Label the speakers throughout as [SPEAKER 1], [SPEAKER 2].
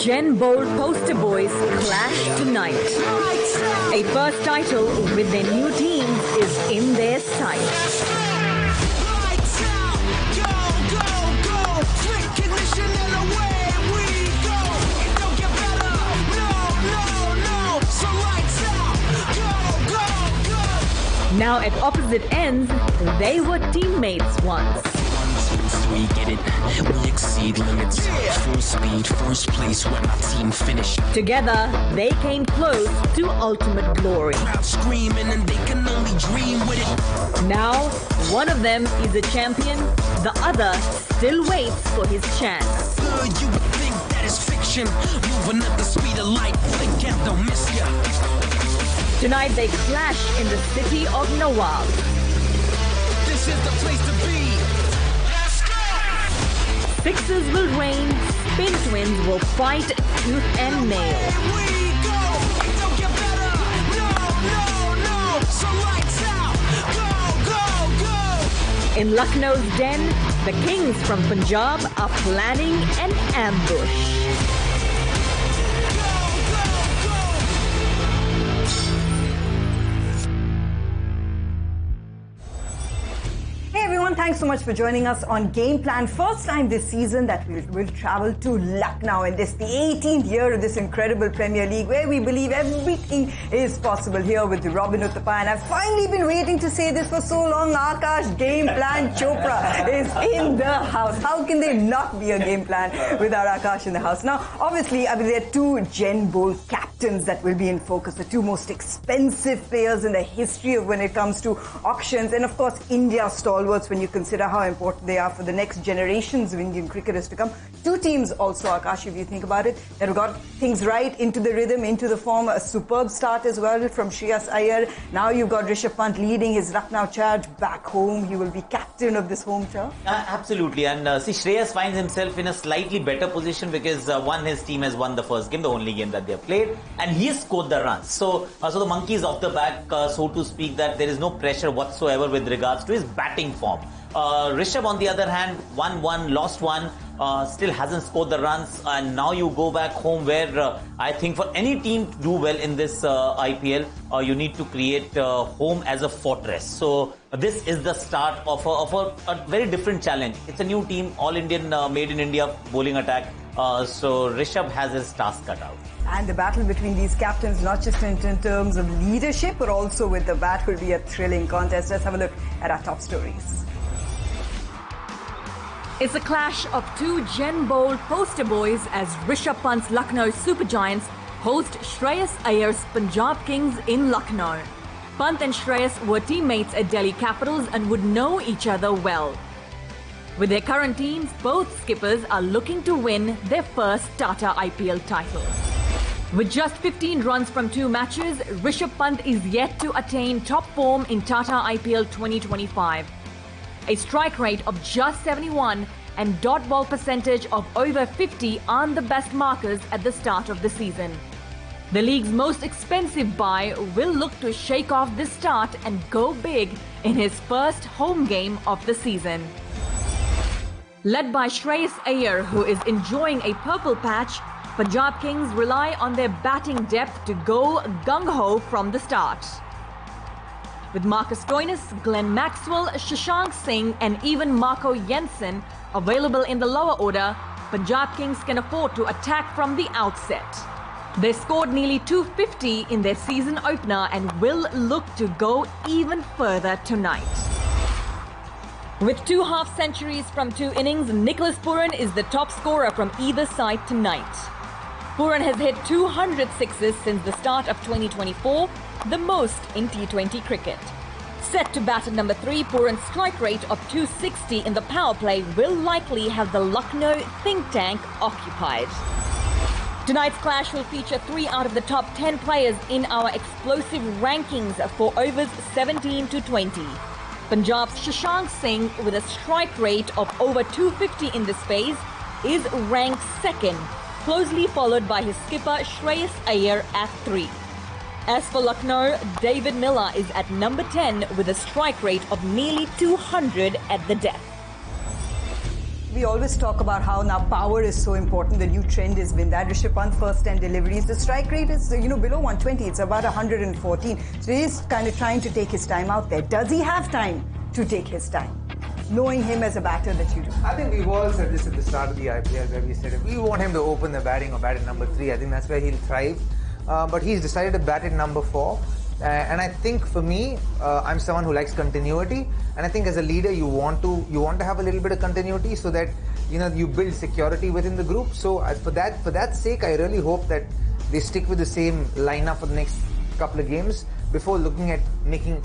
[SPEAKER 1] Gen Bold poster boys clash tonight. A first title with their new teams is in their sights. Now at opposite ends, they were teammates once.
[SPEAKER 2] 1, 2, 3, get it. We exceed limits. Full speed, first place when my team finished.
[SPEAKER 1] Together, they came close to ultimate glory.
[SPEAKER 2] Crowd screaming and they can only dream with it.
[SPEAKER 1] Now, one of them is a champion, the other still waits for his chance.
[SPEAKER 2] Good, you would think that is fiction. Moving at the speed of light, blink and they'll miss ya.
[SPEAKER 1] Tonight they clash in the city of Nawab.
[SPEAKER 2] This is the place to be. Let's go!
[SPEAKER 1] Sixes will reign, spin twins will fight tooth and nail.
[SPEAKER 2] We go. Don't get better. No. So lights out. Go.
[SPEAKER 1] In Lucknow's den, the kings from Punjab are planning an ambush.
[SPEAKER 3] Thanks so much for joining us on Game Plan. First time this season that we'll travel to Lucknow, and this the 18th year of this incredible Premier League where we believe everything is possible here with Robin Uthappa. And I've finally been waiting to say this for so long. Akash Game Plan Chopra is in the house. How can there not be a game plan with our Akash in the house? Now, obviously, there are two Gen Bowl captains that will be in focus, the two most expensive players in the history of when it comes to auctions, and of course, India stalwarts when you consider how important they are for the next generations of Indian cricketers to come. Two teams also, Akash, if you think about it, that have got things right into the rhythm, into the form. A superb start as well from Shreyas Iyer. Now you've got Rishabh Pant leading his Lucknow charge back home. He will be captain of this home charge.
[SPEAKER 4] Absolutely. And see, Shreyas finds himself in a slightly better position because his team has won the first game, the only game that they have played, and he has scored the runs. So the monkey is off the back, so to speak, that there is no pressure whatsoever with regards to his batting form. Rishabh, on the other hand, won one, lost one, still hasn't scored the runs, and now you go back home where I think for any team to do well in this IPL, you need to create home as a fortress. So this is the start of a very different challenge. It's a new team, all Indian, made in India bowling attack. So Rishabh has his task cut out.
[SPEAKER 3] And the battle between these captains, not just in terms of leadership, but also with the bat, will be a thrilling contest. Let's have a look at our top stories.
[SPEAKER 1] It's a clash of two Gen Bowl poster boys as Rishabh Pant's Lucknow Super Giants host Shreyas Iyer's Panjab Kings in Lucknow. Pant and Shreyas were teammates at Delhi Capitals and would know each other well. With their current teams, both skippers are looking to win their first Tata IPL title. With just 15 runs from 2 matches, Rishabh Pant is yet to attain top form in Tata IPL 2025. A strike rate of just 71 and dot ball percentage of over 50 aren't the best markers at the start of the season. The league's most expensive buy will look to shake off this start and go big in his first home game of the season. Led by Shreyas Iyer, who is enjoying a purple patch, Punjab Kings rely on their batting depth to go gung-ho from the start. With Marcus Stoinis, Glenn Maxwell, Shashank Singh and even Marco Jensen available in the lower order, Punjab Kings can afford to attack from the outset. They scored nearly 250 in their season opener and will look to go even further tonight. With 2 half-centuries from 2 innings, Nicholas Pooran is the top scorer from either side tonight. Pooran has hit 200 sixes since the start of 2024, the most in T20 cricket. Set to bat at number 3, Pooran's strike rate of 260 in the power play will likely have the Lucknow think tank occupied. Tonight's clash will feature 3 out of the top 10 players in our explosive rankings for overs 17 to 20. Punjab's Shashank Singh, with a strike rate of over 250 in this phase, is ranked second, closely followed by his skipper Shreyas Iyer at 3. As for Lucknow, David Miller is at number 10 with a strike rate of nearly 200 at the death.
[SPEAKER 3] We always talk about how now power is so important. The new trend has been that Rishabh Pant first 10 deliveries. The strike rate is, below 120. It's about 114. So he's kind of trying to take his time out there. Does he have time to take his time? Knowing him as a batter that you do.
[SPEAKER 5] I think we've all said this at the start of the IPL where we said if we want him to open the batting or bat at number 3, I think that's where he'll thrive. But he's decided to bat at number 4. And I think for me, I'm someone who likes continuity, and I think as a leader, you want to have a little bit of continuity so that you build security within the group. So for that sake, I really hope that they stick with the same lineup for the next couple of games before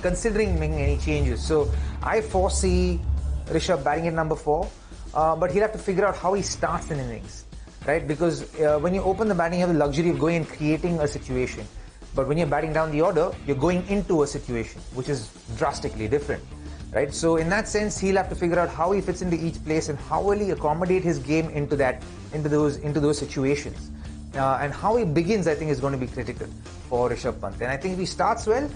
[SPEAKER 5] considering making any changes. So I foresee Rishabh batting at number 4, but he'll have to figure out how he starts an innings, right? Because when you open the batting, you have the luxury of going and creating a situation. But when you're batting down the order, you're going into a situation, which is drastically different, right? So in that sense, he'll have to figure out how he fits into each place and how will he accommodate his game into those situations. And how he begins, I think, is going to be critical for Rishabh Pant. And I think if he starts well,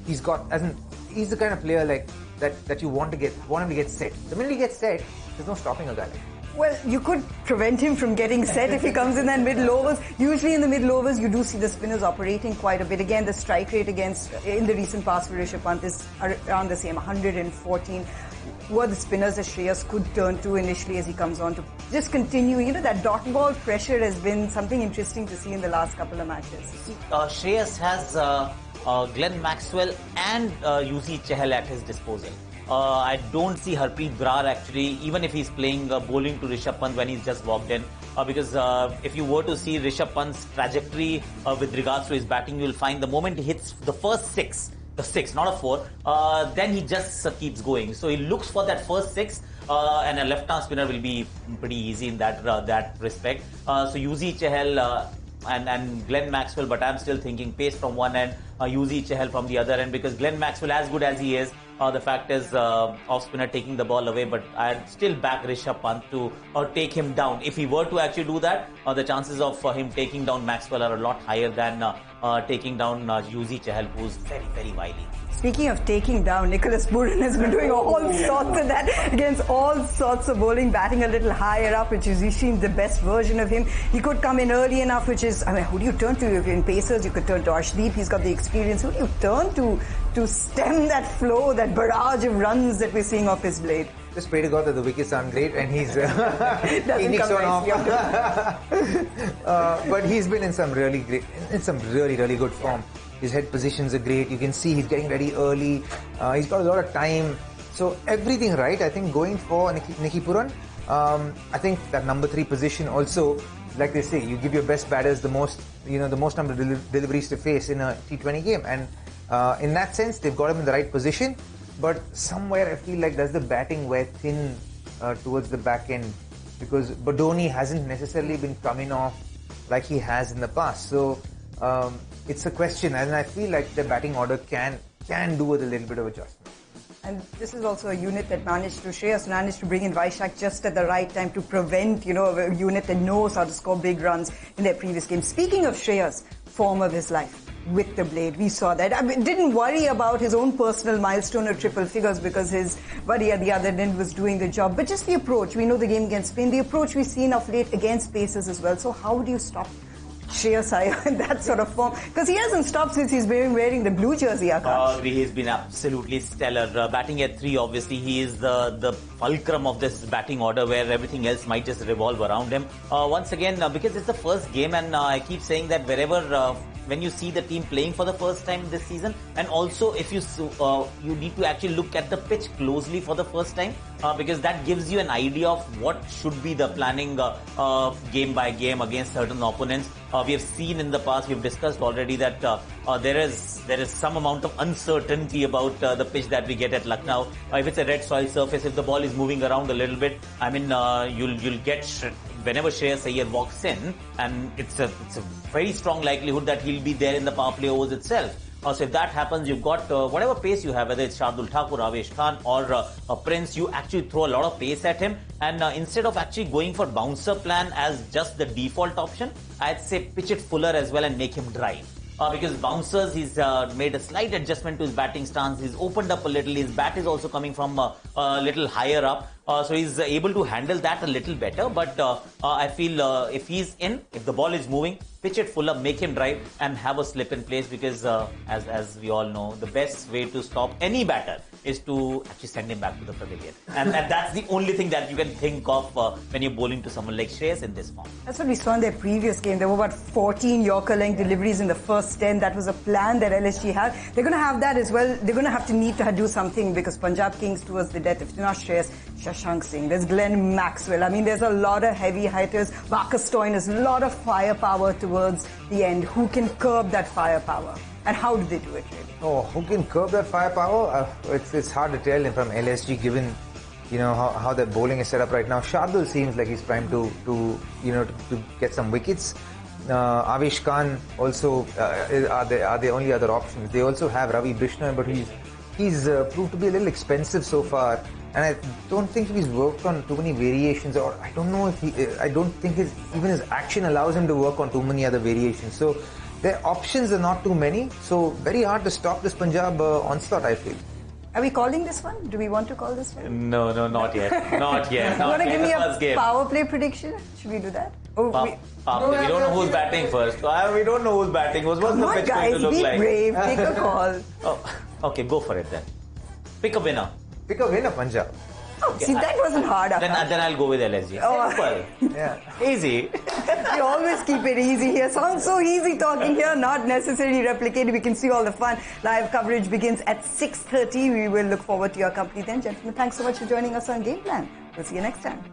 [SPEAKER 5] he's the kind of player like that you want him to get set. The minute he gets set, there's no stopping a guy like that.
[SPEAKER 3] Well, you could prevent him from getting set if he comes in that middle overs. Usually in the middle overs, you do see the spinners operating quite a bit. Again, the strike rate in the recent past for Rishabh Pant is around the same, 114. Who are the spinners that Shreyas could turn to initially as he comes on to just continue? That dot ball pressure has been something interesting to see in the last couple of matches.
[SPEAKER 4] Shreyas has Glenn Maxwell and Yuzi Chahal at his disposal. I don't see Harpreet Brar actually, even if he's playing bowling to Rishabh Pant when he's just walked in. Because if you were to see Rishabh Pant's trajectory with regards to his batting, you'll find the moment he hits the first 6, the 6, not a 4, then he just keeps going. So he looks for that first 6, and a left-arm spinner will be pretty easy in that respect. So Yuzi Chahal and Glenn Maxwell, but I'm still thinking pace from one end, Yuzi Chahal from the other end, because Glenn Maxwell, as good as he is, the fact is off-spinner taking the ball away, but I'd still back Rishabh Pant to take him down. If he were to actually do that, the chances of him taking down Maxwell are a lot higher than taking down Yuzi Chahal, who's very, very wily.
[SPEAKER 3] Speaking of taking down, Nicholas Pooran has been doing all sorts of that against all sorts of bowling, batting a little higher up, which is usually the best version of him. He could come in early enough, which is, who do you turn to? In Pacers, you could turn to Arshdeep. He's got the experience. Who do you turn to stem that flow, that barrage of runs that we're seeing off his blade?
[SPEAKER 5] Just pray to God that the wickets aren't great and he's
[SPEAKER 3] he nicks one off.
[SPEAKER 5] But he's been in some really good form. His head positions are great. You can see he's getting ready early. He's got a lot of time. So everything right. I think going for Nicky Pooran, I think that number 3 position also, like they say, you give your best batters the most number of deliveries to face in a T20 game. And in that sense, they've got him in the right position. But somewhere I feel like does the batting wear thin towards the back end, because Bodoni hasn't necessarily been coming off like he has in the past. So it's a question, and I feel like the batting order can do with a little bit of adjustment.
[SPEAKER 3] And this is also a unit that Shreyas managed to bring in Vaishak just at the right time to prevent, a unit that knows how to score big runs in their previous game. Speaking of Shreyas, form of his life with the blade, we saw that. Didn't worry about his own personal milestone or triple figures because his buddy at the other end was doing the job. But just the approach, we know the game against Spain, the approach we've seen of late against Pacers as well. So how do you stop Shreyas Iyer in that sort of form? Because he hasn't stopped since he's been wearing the blue jersey, Akash.
[SPEAKER 4] He's been absolutely stellar. Batting at 3, obviously, he is the fulcrum of this batting order where everything else might just revolve around him. Once again, because it's the first game, and I keep saying that wherever when you see the team playing for the first time this season, and also if you need to actually look at the pitch closely for the first time, because that gives you an idea of what should be the planning game by game against certain opponents. We have seen in the past, we've discussed already that there is some amount of uncertainty about the pitch that we get at Lucknow. If it's a red soil surface, if the ball is moving around a little bit, you'll get whenever Shreyas Iyer walks in, and it's a very strong likelihood that he'll be there in the power play overs itself. So if that happens, you've got whatever pace you have, whether it's Shardul Thakur, Avesh Khan or Prince, you actually throw a lot of pace at him, and instead of actually going for bouncer plan as just the default option, I'd say pitch it fuller as well and make him drive. because bouncers, he's made a slight adjustment to his batting stance. He's opened up a little. His bat is also coming from a little higher up. So he's able to handle that a little better. But I feel if he's in, if the ball is moving, pitch it full up, make him drive and have a slip in place, because as we all know, the best way to stop any batter is to actually send him back to the pavilion. And that's the only thing that you can think of when you're bowling to someone like Shreyas in this form.
[SPEAKER 3] That's what we saw in their previous game. There were about 14 Yorker length deliveries in the first 10. That was a plan that LSG had. They're going to have that as well. They're going to need to do something, because Punjab Kings towards the death, if it's not Shreyas, Shashank Singh, there's Glenn Maxwell. I mean, there's a lot of heavy hitters. Marcus Stoinis, a lot of firepower towards the end. Who can curb that firepower? And how do they do it, really?
[SPEAKER 5] Oh, who can curb that firepower? It's hard to tell from LSG, given how their bowling is set up right now. Shardul seems like he's primed to get some wickets. Avish Khan also are the only other options. They also have Ravi Bishnoi, but he's proved to be a little expensive so far, and I don't think he's worked on too many variations, or I don't know if I don't think even his action allows him to work on too many other variations. So their options are not too many. So very hard to stop this Punjab onslaught, I feel.
[SPEAKER 3] Are we calling this one? Do we want to call this one?
[SPEAKER 4] No, not yet. Not yet.
[SPEAKER 3] You want to give me a power play prediction? Should we do that?
[SPEAKER 4] We don't know who's batting first. We don't know who's batting. What's the pitch going to look like?
[SPEAKER 3] Be brave. Take a call.
[SPEAKER 4] Oh, okay, go for it then. Pick a winner.
[SPEAKER 5] Pick a winner, Punjab.
[SPEAKER 3] Oh, see, that wasn't hard.
[SPEAKER 4] Then I'll go with LSG. Simple.
[SPEAKER 5] Yeah.
[SPEAKER 4] Easy.
[SPEAKER 3] We always keep it easy here. Sounds so easy talking here, not necessarily replicated. We can see all the fun. Live coverage begins at 6:30. We will look forward to your company then. Gentlemen, thanks so much for joining us on Game Plan. We'll see you next time.